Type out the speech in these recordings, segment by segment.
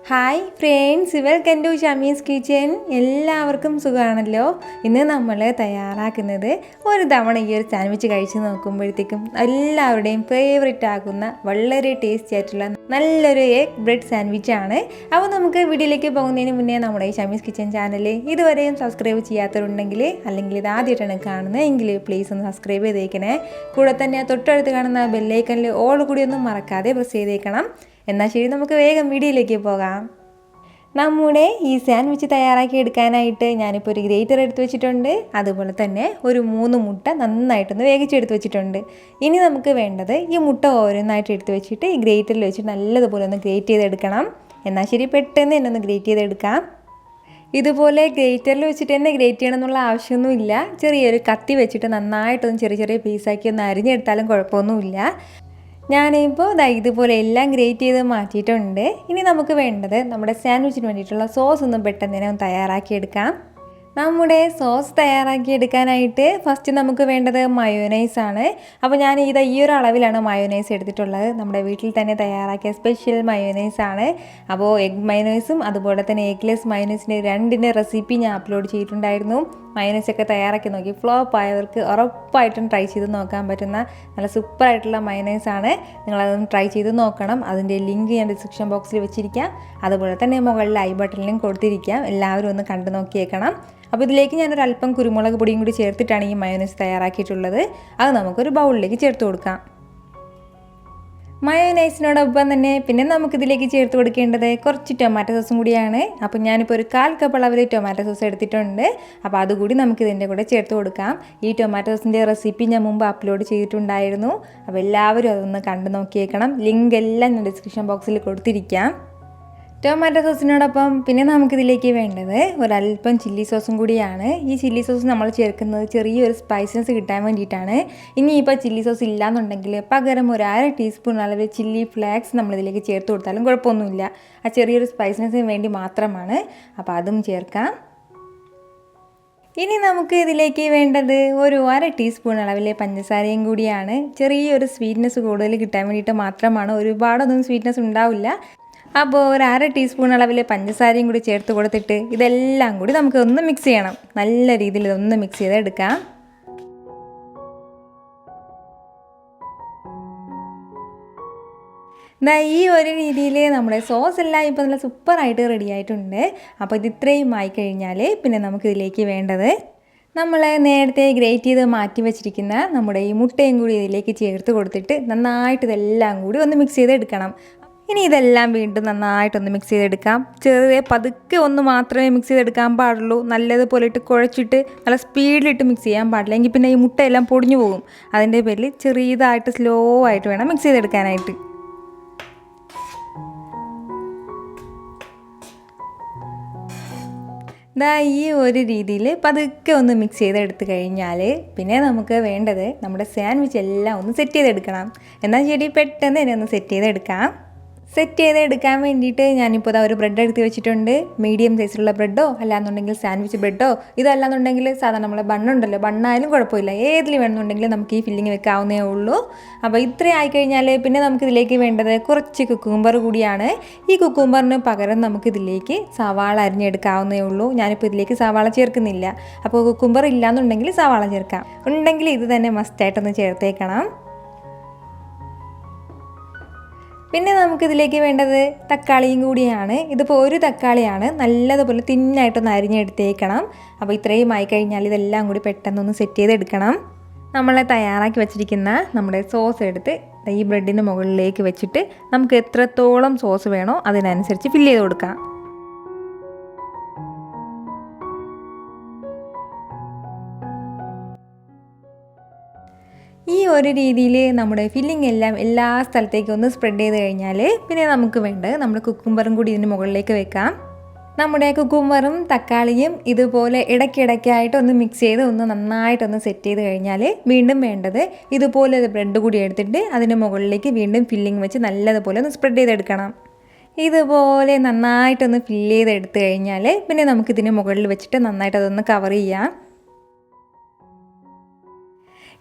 Hi friends, welcome to Shami's kitchen. എല്ലാവർക്കും സുഖമാണല്ലോ. ഇന്ന് നമ്മൾ തയ്യാറാക്കുന്നത് ഒരു തവണ ഈ ഒരു സാൻഡ്വിച്ച് കഴിച്ച് നോക്കുമ്പോഴത്തേക്കും എല്ലാവരുടെയും ഫേവറേറ്റ് ആകുന്ന വളരെ ടേസ്റ്റി ആയിട്ടുള്ള നല്ലൊരു എഗ് ബ്രെഡ് സാൻഡ്വിച്ചാണ്. അപ്പോൾ നമുക്ക് വീഡിയോയിലേക്ക് പോകുന്നതിന് മുന്നേ നമ്മുടെ ഈ ഷമീസ് കിച്ചൻ ചാനൽ ഇതുവരെയും സബ്സ്ക്രൈബ് ചെയ്യാത്തവരുണ്ടെങ്കിൽ അല്ലെങ്കിൽ ഇത് ആദ്യമായിട്ടാണ് കാണുന്നത് എങ്കിൽ പ്ലീസ് ഒന്ന് സബ്സ്ക്രൈബ് ചെയ്തേക്കണേ. കൂടെ തന്നെ തൊട്ടടുത്ത് കാണുന്ന ബെല്ലൈക്കനിൽ ഓൾ കൂടി ഒന്നും മറക്കാതെ പ്രസ് ചെയ്തേക്കണം. എന്നാൽ ശരി, നമുക്ക് വേഗം വീഡിയോയിലേക്ക് പോകാം. നമ്മുടെ ഈ സാൻഡ്വിച്ച് തയ്യാറാക്കി എടുക്കാനായിട്ട് ഞാനിപ്പോൾ ഒരു ഗ്രേറ്റർ എടുത്ത് വെച്ചിട്ടുണ്ട്. അതുപോലെ തന്നെ ഒരു 3 മുട്ട നന്നായിട്ടൊന്ന് വേവിച്ചെടുത്ത് വെച്ചിട്ടുണ്ട്. ഇനി നമുക്ക് വേണ്ടത് ഈ മുട്ട ഓരോന്നായിട്ട് എടുത്ത് വെച്ചിട്ട് ഈ ഗ്രേറ്ററിൽ വെച്ചിട്ട് നല്ലതുപോലെ ഒന്ന് ഗ്രേറ്റ് ചെയ്തെടുക്കണം. എന്നാൽ ശരി, പെട്ടെന്ന് തന്നെ ഒന്ന് ഗ്രേറ്റ് ചെയ്തെടുക്കാം. ഇതുപോലെ ഗ്രേറ്ററിൽ വെച്ചിട്ട് തന്നെ ഗ്രേറ്റ് ചെയ്യണം എന്നുള്ള ആവശ്യമൊന്നുമില്ല. ചെറിയൊരു കത്തി വെച്ചിട്ട് നന്നായിട്ടൊന്ന് ചെറിയ ചെറിയ പീസാക്കി ഒന്ന് അരിഞ്ഞെടുത്താലും കുഴപ്പമൊന്നുമില്ല. ഞാനിപ്പോൾ ഇതുപോലെ എല്ലാം ഗ്രേറ്റ് ചെയ്ത് മാറ്റിയിട്ടുണ്ട്. ഇനി നമുക്ക് വേണ്ടത് നമ്മുടെ സാൻഡ്വിച്ചിന് വേണ്ടിയിട്ടുള്ള സോസ് ഒന്ന് പെട്ടെന്ന് തന്നെ ഒന്ന് തയ്യാറാക്കിയെടുക്കാം. നമ്മുടെ സോസ് തയ്യാറാക്കിയെടുക്കാനായിട്ട് ഫസ്റ്റ് നമുക്ക് വേണ്ടത് മയോനൈസ് ആണ്. അപ്പോൾ ഞാൻ ഈ ഒരു അളവിലാണ് മയോനൈസ് എടുത്തിട്ടുള്ളത്. നമ്മുടെ വീട്ടിൽ തന്നെ തയ്യാറാക്കിയ സ്പെഷ്യൽ മയോനൈസ് ആണ്. അപ്പോൾ എഗ് മയോനൈസും അതുപോലെ തന്നെ എഗ്ലെസ് മയോനൈസിൻ്റെ രണ്ടിൻ്റെ റെസിപ്പി ഞാൻ അപ്ലോഡ് ചെയ്തിട്ടുണ്ടായിരുന്നു. മയോനൈസൊക്കെ തയ്യാറാക്കി നോക്കി ഫ്ലോപ്പ് ആയവർക്ക് ഉറപ്പായിട്ടും ട്രൈ ചെയ്ത് നോക്കാൻ പറ്റുന്ന നല്ല സൂപ്പറായിട്ടുള്ള മയോനൈസാണ്. നിങ്ങളതൊന്ന് ട്രൈ ചെയ്ത് നോക്കണം. അതിൻ്റെ ലിങ്ക് ഞാൻ ഡിസ്ക്രിപ്ഷൻ ബോക്സിൽ വെച്ചിരിക്കാം. അതുപോലെ തന്നെ മുകളിൽ ഐ ബട്ടണിലും കൊടുത്തിരിക്കാം. എല്ലാവരും ഒന്ന് കണ്ടു നോക്കിയേക്കണം. അപ്പോൾ ഇതിലേക്ക് ഞാനൊരു അല്പം കുരുമുളക് പൊടിയും കൂടി ചേർത്തിട്ടാണ് ഈ മയോനൈസ് തയ്യാറാക്കിയിട്ടുള്ളത്. അത് നമുക്കൊരു ബൗളിലേക്ക് ചേർത്ത് കൊടുക്കാം. മയോനൈസിനോടൊപ്പം തന്നെ പിന്നെ നമുക്കിതിലേക്ക് ചേർത്ത് കൊടുക്കേണ്ടത് കുറച്ച് ടൊമാറ്റോ സോസും കൂടിയാണ്. അപ്പോൾ ഞാനിപ്പോൾ ഒരു 1/4 കപ്പ് അളവിൽ ടൊമാറ്റോ സോസ് എടുത്തിട്ടുണ്ട്. അപ്പോൾ അതുകൂടി നമുക്കിതിൻ്റെ കൂടെ ചേർത്ത് കൊടുക്കാം. ഈ ടൊമാറ്റോ സോസിൻ്റെ റെസിപ്പി ഞാൻ മുമ്പ് അപ്ലോഡ് ചെയ്തിട്ടുണ്ടായിരുന്നു. അപ്പോൾ എല്ലാവരും അതൊന്ന് കണ്ടു നോക്കിയേക്കണം. ലിങ്ക് എല്ലാം ഞാൻ ഡിസ്ക്രിപ്ഷൻ ബോക്സിൽ കൊടുത്തിരിക്കാം. ടൊമാറ്റോ സോസിനോടൊപ്പം പിന്നെ നമുക്കിതിലേക്ക് വേണ്ടത് ഒരല്പം ചില്ലി സോസും കൂടിയാണ്. ഈ ചില്ലി സോസ് നമ്മൾ ചേർക്കുന്നത് ചെറിയൊരു സ്പൈസസ് കിട്ടാൻ വേണ്ടിയിട്ടാണ്. ഇനിയിപ്പോൾ ചില്ലി സോസ് ഇല്ലയെന്നുണ്ടെങ്കിൽ പകരം ഒരു 1/2 ടീസ്പൂൺ അളവിൽ ചില്ലി ഫ്ലേക്സ് നമ്മളിതിലേക്ക് ചേർത്ത് കൊടുത്താലും കുഴപ്പമൊന്നുമില്ല. ആ ചെറിയൊരു സ്പൈസിനസിന് വേണ്ടി മാത്രമാണ്. അപ്പോൾ അതും ചേർക്കാം. ഇനി നമുക്ക് ഇതിലേക്ക് വേണ്ടത് ഒരു 1/2 ടീസ്പൂൺ അളവിലെ പഞ്ചസാരയും കൂടിയാണ്. ചെറിയൊരു സ്വീറ്റ്നെസ് കൂടുതൽ കിട്ടാൻ വേണ്ടിയിട്ട് മാത്രമാണ്. ഒരുപാടൊന്നും സ്വീറ്റ്നെസ് ഉണ്ടാവില്ല. അപ്പോൾ ഒരു 1/2 ടീസ്പൂൺ അളവിലെ പഞ്ചസാരയും കൂടി ചേർത്ത് കൊടുത്തിട്ട് ഇതെല്ലാം കൂടി നമുക്ക് ഒന്ന് മിക്സ് ചെയ്യണം. നല്ല രീതിയിൽ ഇതൊന്ന് മിക്സ് ചെയ്തെടുക്കാം. ഈ ഒരു രീതിയിൽ നമ്മുടെ സോസ് എല്ലാം ഇപ്പോൾ നല്ല സൂപ്പറായിട്ട് റെഡി ആയിട്ടുണ്ട്. അപ്പോൾ ഇത് ഇത്രയും ആയിക്കഴിഞ്ഞാൽ പിന്നെ നമുക്കിതിലേക്ക് വേണ്ടത് നമ്മൾ നേരത്തെ ഗ്രേറ്റ് ചെയ്ത് മാറ്റി വെച്ചിരിക്കുന്ന നമ്മുടെ ഈ മുട്ടയും കൂടി ഇതിലേക്ക് ചേർത്ത് കൊടുത്തിട്ട് നന്നായിട്ട് ഇതെല്ലാം കൂടി ഒന്ന് മിക്സ് ചെയ്തെടുക്കണം. ഇനി ഇതെല്ലാം വീണ്ടും നന്നായിട്ടൊന്ന് മിക്സ് ചെയ്തെടുക്കാം. ചെറിയ പതുക്കെ ഒന്ന് മാത്രമേ മിക്സ് ചെയ്തെടുക്കാൻ പാടുള്ളൂ. നല്ലതുപോലെ ഇട്ട് കുഴച്ചിട്ട് നല്ല സ്പീഡിലിട്ട് മിക്സ് ചെയ്യാൻ പാടില്ല. എങ്കിൽ പിന്നെ ഈ മുട്ടയെല്ലാം പൊടിഞ്ഞു പോകും. അതിൻ്റെ പേരിൽ ചെറിയതായിട്ട് സ്ലോ ആയിട്ട് വേണം മിക്സ് ചെയ്തെടുക്കാനായിട്ട്. ഈ ഒരു രീതിയിൽ പതുക്കെ ഒന്ന് മിക്സ് ചെയ്തെടുത്ത് കഴിഞ്ഞാൽ പിന്നെ നമുക്ക് വേണ്ടത് നമ്മുടെ സാൻഡ്വിച്ച് എല്ലാം ഒന്ന് സെറ്റ് ചെയ്തെടുക്കണം. എന്നാൽ ശരി, പെട്ടെന്ന് തന്നെ ഒന്ന് സെറ്റ് ചെയ്തെടുക്കാം. സെറ്റ് ചെയ്തെടുക്കാൻ വേണ്ടിയിട്ട് ഞാനിപ്പോൾ ഒരു ബ്രെഡ് എടുത്ത് വെച്ചിട്ടുണ്ട്. മീഡിയം സൈസിലുള്ള ബ്രെഡോ അല്ലാന്നുണ്ടെങ്കിൽ സാൻഡ്വിച്ച് ബ്രെഡോ, ഇതല്ലാന്നുണ്ടെങ്കിൽ സാധാരണ നമ്മളെ ബണ്ണുണ്ടല്ലോ, ബണ്ണായാലും കുഴപ്പമില്ല. ഏതിൽ വേണമെന്നുണ്ടെങ്കിൽ നമുക്ക് ഈ ഫില്ലിങ് വെക്കാവുന്നേ ഉള്ളൂ. അപ്പോൾ ഇത്രയും ആയിക്കഴിഞ്ഞാൽ പിന്നെ നമുക്കിതിലേക്ക് വേണ്ടത് കുറച്ച് കുക്കുംബർ കൂടിയാണ്. ഈ കുക്കുംബറിന് പകരം നമുക്കിതിലേക്ക് സവാള അരിഞ്ഞെടുക്കാവുന്നേ ഉള്ളൂ. ഞാനിപ്പോൾ ഇതിലേക്ക് സവാള ചേർക്കുന്നില്ല. അപ്പോൾ കുക്കുംബർ ഇല്ലയെന്നുണ്ടെങ്കിൽ സവാള ചേർക്കാം. ഉണ്ടെങ്കിൽ ഇത് തന്നെ മസ്റ്റായിട്ടൊന്ന് ചേർത്തേക്കണം. പിന്നെ നമുക്കിതിലേക്ക് വേണ്ടത് തക്കാളിയും കൂടിയാണ്. ഇതിപ്പോൾ ഒരു തക്കാളിയാണ്. നല്ലതുപോലെ തിന്നായിട്ടൊന്ന് അരിഞ്ഞെടുത്തേക്കണം. അപ്പോൾ ഇത്രയും ആയിക്കഴിഞ്ഞാൽ ഇതെല്ലാം കൂടി പെട്ടെന്നൊന്ന് സെറ്റ് ചെയ്തെടുക്കണം. നമ്മളെ തയ്യാറാക്കി വെച്ചിരിക്കുന്ന നമ്മുടെ സോസ് എടുത്ത് ഈ ബ്രെഡിൻ്റെ മുകളിലേക്ക് വെച്ചിട്ട് നമുക്ക് എത്രത്തോളം സോസ് വേണോ അതിനനുസരിച്ച് ഫില്ല് ചെയ്ത് കൊടുക്കാം. ഈ ഒരു രീതിയിൽ നമ്മുടെ ഫില്ലിംഗ് എല്ലാം എല്ലാ സ്ഥലത്തേക്കും ഒന്ന് സ്പ്രെഡ് ചെയ്ത് കഴിഞ്ഞാൽ പിന്നെ നമുക്ക് വേണ്ടത് നമ്മുടെ കുക്കുംബറും കൂടി ഇതിന് മുകളിലേക്ക് വെക്കാം. നമ്മുടെ കുക്കുംബറും തക്കാളിയും ഇതുപോലെ ഇടയ്ക്കിടയ്ക്കായിട്ട് ഒന്ന് മിക്സ് ചെയ്ത് ഒന്ന് നന്നായിട്ടൊന്ന് സെറ്റ് ചെയ്ത് കഴിഞ്ഞാൽ വീണ്ടും വേണ്ടത് ഇതുപോലെ ബ്രെഡ് കൂടി എടുത്തിട്ട് അതിന് മുകളിലേക്ക് വീണ്ടും ഫില്ലിംഗ് വെച്ച് നല്ലതുപോലെ ഒന്ന് സ്പ്രെഡ് ചെയ്തെടുക്കണം. ഇതുപോലെ നന്നായിട്ടൊന്ന് ഫില്ല് ചെയ്തെടുത്ത് കഴിഞ്ഞാൽ പിന്നെ നമുക്കിതിന് മുകളിൽ വെച്ചിട്ട് നന്നായിട്ട് അതൊന്ന് കവർ ചെയ്യാം.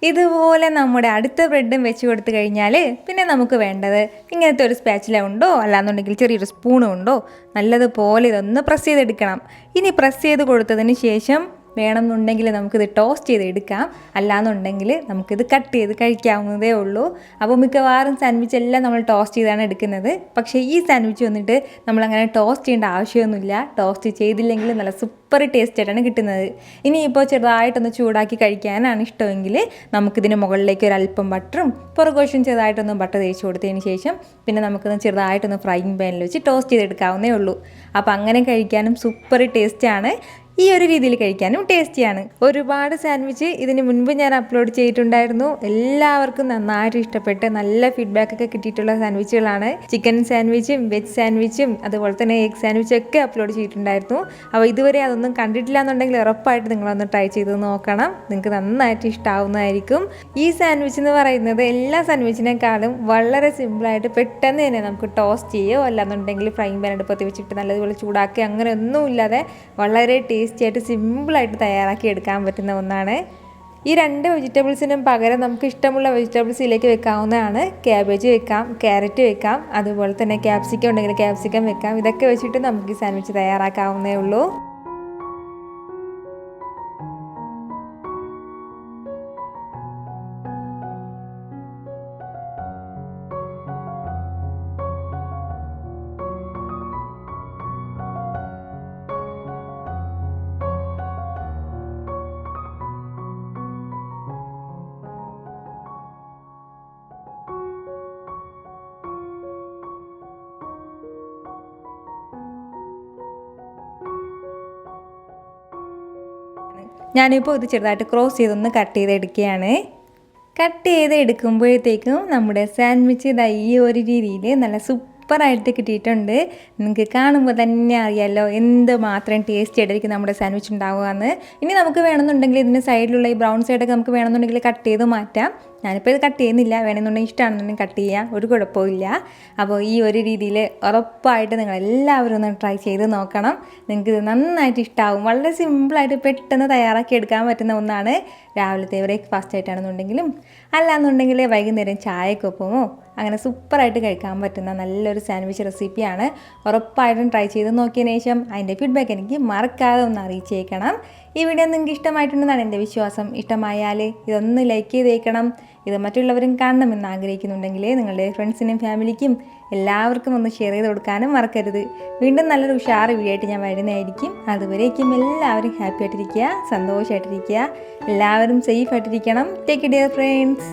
ഇതുപോലെ നമ്മുടെ അടുത്ത ബ്രെഡും വെച്ച് കൊടുത്തു കഴിഞ്ഞാൽ പിന്നെ നമുക്ക് വേണ്ടത് ഇങ്ങനത്തെ ഒരു സ്പാച്ചില ഉണ്ടോ, അല്ലാന്നുണ്ടെങ്കിൽ ചെറിയൊരു സ്പൂണും ഉണ്ടോ, നല്ലതുപോലെ ഇതൊന്ന് പ്രസ് ചെയ്തെടുക്കണം. ഇനി പ്രസ് ചെയ്ത് കൊടുത്തതിന് ശേഷം വേണമെന്നുണ്ടെങ്കിൽ നമുക്കിത് ടോസ്റ്റ് ചെയ്ത് എടുക്കാം, അല്ലാന്നുണ്ടെങ്കിൽ നമുക്കിത് കട്ട് ചെയ്ത് കഴിക്കാവുന്നതേ ഉള്ളൂ. അപ്പോൾ മിക്കവാറും സാൻഡ്വിച്ച് എല്ലാം നമ്മൾ ടോസ്റ്റ് ചെയ്താണ് എടുക്കുന്നത്. പക്ഷേ ഈ സാൻഡ്വിച്ച് വന്നിട്ട് നമ്മളങ്ങനെ ടോസ്റ്റ് ചെയ്യേണ്ട ആവശ്യമൊന്നുമില്ല. ടോസ്റ്റ് ചെയ്തില്ലെങ്കിൽ നല്ല സൂപ്പർ ടേസ്റ്റ് ആയിട്ടാണ് കിട്ടുന്നത്. ഇനിയിപ്പോൾ ചെറുതായിട്ടൊന്ന് ചൂടാക്കി കഴിക്കാനാണ് ഇഷ്ടമെങ്കിൽ നമുക്കിതിന് മുകളിലേക്ക് ഒരല്പം ബട്ടറും പുറകുവശം ചെറുതായിട്ടൊന്ന് ബട്ടർ തേച്ച് കൊടുത്തതിന് ശേഷം പിന്നെ നമുക്കൊന്ന് ചെറുതായിട്ടൊന്ന് ഫ്രൈയിങ് പാനിൽ വെച്ച് ടോസ്റ്റ് ചെയ്തെടുക്കാവുന്നേ ഉള്ളൂ. അപ്പോൾ അങ്ങനെ കഴിക്കാനും സൂപ്പർ ടേസ്റ്റാണ്. ഈ ഒരു രീതിയിൽ കഴിക്കാനും ടേസ്റ്റിയാണ്. ഒരുപാട് സാൻഡ്വിച്ച് ഇതിന് മുൻപ് ഞാൻ അപ്ലോഡ് ചെയ്തിട്ടുണ്ടായിരുന്നു. എല്ലാവർക്കും നന്നായിട്ട് ഇഷ്ടപ്പെട്ട് നല്ല ഫീഡ്ബാക്കൊക്കെ കിട്ടിയിട്ടുള്ള സാൻഡ്വിച്ചുകളാണ്. ചിക്കൻ സാൻഡ്വിച്ചും വെജ് സാൻഡ്വിച്ചും അതുപോലെ തന്നെ എഗ് സാൻഡ്വിച്ചും ഒക്കെ അപ്ലോഡ് ചെയ്തിട്ടുണ്ടായിരുന്നു. അപ്പോൾ ഇതുവരെ അതൊന്നും കണ്ടിട്ടില്ല എന്നുണ്ടെങ്കിൽ ഉറപ്പായിട്ട് നിങ്ങളൊന്ന് ട്രൈ ചെയ്ത് നോക്കണം. നിങ്ങൾക്ക് നന്നായിട്ട് ഇഷ്ടമാവുന്നതായിരിക്കും. ഈ സാൻഡ്വിച്ച് എന്ന് പറയുന്നത് എല്ലാ സാൻഡ്വിച്ചിനേക്കാളും വളരെ സിമ്പിളായിട്ട് പെട്ടെന്ന് തന്നെ നമുക്ക് ടോസ്റ്റ് ചെയ്യുകയോ അല്ലാന്നുണ്ടെങ്കിൽ ഫ്രൈങ് പാൻ അടുപ്പത്ത് വെച്ചിട്ട് നല്ലതുപോലെ ചൂടാക്കി അങ്ങനെ ഒന്നുമില്ലാതെ വളരെ ടേസ്റ്റിയായിട്ട് സിമ്പിളായിട്ട് തയ്യാറാക്കി എടുക്കാൻ പറ്റുന്ന ഒന്നാണ്. ഈ 2 വെജിറ്റബിൾസിനും പകരം നമുക്ക് ഇഷ്ടമുള്ള വെജിറ്റബിൾസ് ഇതിലേക്ക് വെക്കാവുന്നതാണ്. ക്യാബേജ് വെക്കാം, ക്യാരറ്റ് വെക്കാം, അതുപോലെ തന്നെ ക്യാപ്സിക്കം ഉണ്ടെങ്കിൽ ക്യാപ്സിക്കം വെക്കാം. ഇതൊക്കെ വെച്ചിട്ട് നമുക്ക് ഈ സാൻഡ്വിച്ച് തയ്യാറാക്കാവുന്നേ ഉള്ളൂ. ഞാനിപ്പോൾ ഇത് ചെറുതായിട്ട് ക്രോസ് ചെയ്തൊന്ന് കട്ട് ചെയ്തെടുക്കുകയാണ്. കട്ട് ചെയ്ത് എടുക്കുമ്പോഴത്തേക്കും നമ്മുടെ സാൻഡ്വിച്ച് ഇതാ ഈ ഒരു രീതിയിൽ നല്ല സൂപ്പറായിട്ട് കിട്ടിയിട്ടുണ്ട്. നിങ്ങൾക്ക് കാണുമ്പോൾ തന്നെ അറിയാമല്ലോ എന്ത് മാത്രം ടേസ്റ്റ് ആയിട്ടായിരിക്കും നമ്മുടെ സാൻഡ്വിച്ച് ഉണ്ടാവുകയെന്ന്. ഇനി നമുക്ക് വേണമെന്നുണ്ടെങ്കിൽ ഇതിന് സൈഡിലുള്ള ഈ ബ്രൗൺ സൈഡൊക്കെ നമുക്ക് വേണമെന്നുണ്ടെങ്കിൽ കട്ട് ചെയ്ത് മാറ്റാം. ഞാനിപ്പോൾ ഇത് കട്ട് ചെയ്യുന്നില്ല, വേണമെന്നുണ്ടെങ്കിൽ ഇഷ്ടമാണെന്നുണ്ടെങ്കിൽ കട്ട് ചെയ്യാം, ഒരു കുഴപ്പമില്ല. അപ്പോൾ ഈ ഒരു രീതിയിൽ ഉറപ്പായിട്ട് നിങ്ങൾ എല്ലാവരും ഒന്ന് ട്രൈ ചെയ്ത് നോക്കണം. നിങ്ങൾക്ക് ഇത് നന്നായിട്ട് ഇഷ്ടമാവും. വളരെ സിമ്പിളായിട്ട് പെട്ടെന്ന് തയ്യാറാക്കി എടുക്കാൻ പറ്റുന്ന ഒന്നാണ്. രാവിലത്തെ ബ്രേക്ക്ഫാസ്റ്റ് ആയിട്ടാണെന്നുണ്ടെങ്കിലും അല്ലാന്നുണ്ടെങ്കിൽ വൈകുന്നേരം ചായക്കൊപ്പമോ അങ്ങനെ സൂപ്പറായിട്ട് കഴിക്കാൻ പറ്റുന്ന നല്ലൊരു സാൻഡ്വിച്ച് റെസിപ്പിയാണ്. ഉറപ്പായിട്ടും ട്രൈ ചെയ്ത് നോക്കിയതിന് ശേഷം അതിൻ്റെ ഫീഡ്ബാക്ക് എനിക്ക് മറക്കാതെ ഒന്ന് അറിയിച്ചേക്കണം. ഈ വീഡിയോ നിങ്ങൾക്ക് ഇഷ്ടമായിട്ടുണ്ടെന്നാണ് എൻ്റെ വിശ്വാസം. ഇഷ്ടമായാൽ ഇതൊന്ന് ലൈക്ക് ചെയ്തേക്കണം. ഇത് മറ്റുള്ളവരും കാണണമെന്ന് ആഗ്രഹിക്കുന്നുണ്ടെങ്കിൽ നിങ്ങളുടെ ഫ്രണ്ട്സിനും ഫാമിലിക്കും എല്ലാവർക്കും ഒന്ന് ഷെയർ ചെയ്ത് കൊടുക്കാനും മറക്കരുത്. വീണ്ടും നല്ലൊരു ഉഷാറ് വീഡിയോ ആയിട്ട് ഞാൻ വരുന്നതായിരിക്കും. അതുവരേക്കും എല്ലാവരും ഹാപ്പി ആയിട്ടിരിക്കുക, സന്തോഷമായിട്ടിരിക്കുക, എല്ലാവരും സേഫ് ആയിട്ടിരിക്കണം. Take care friends.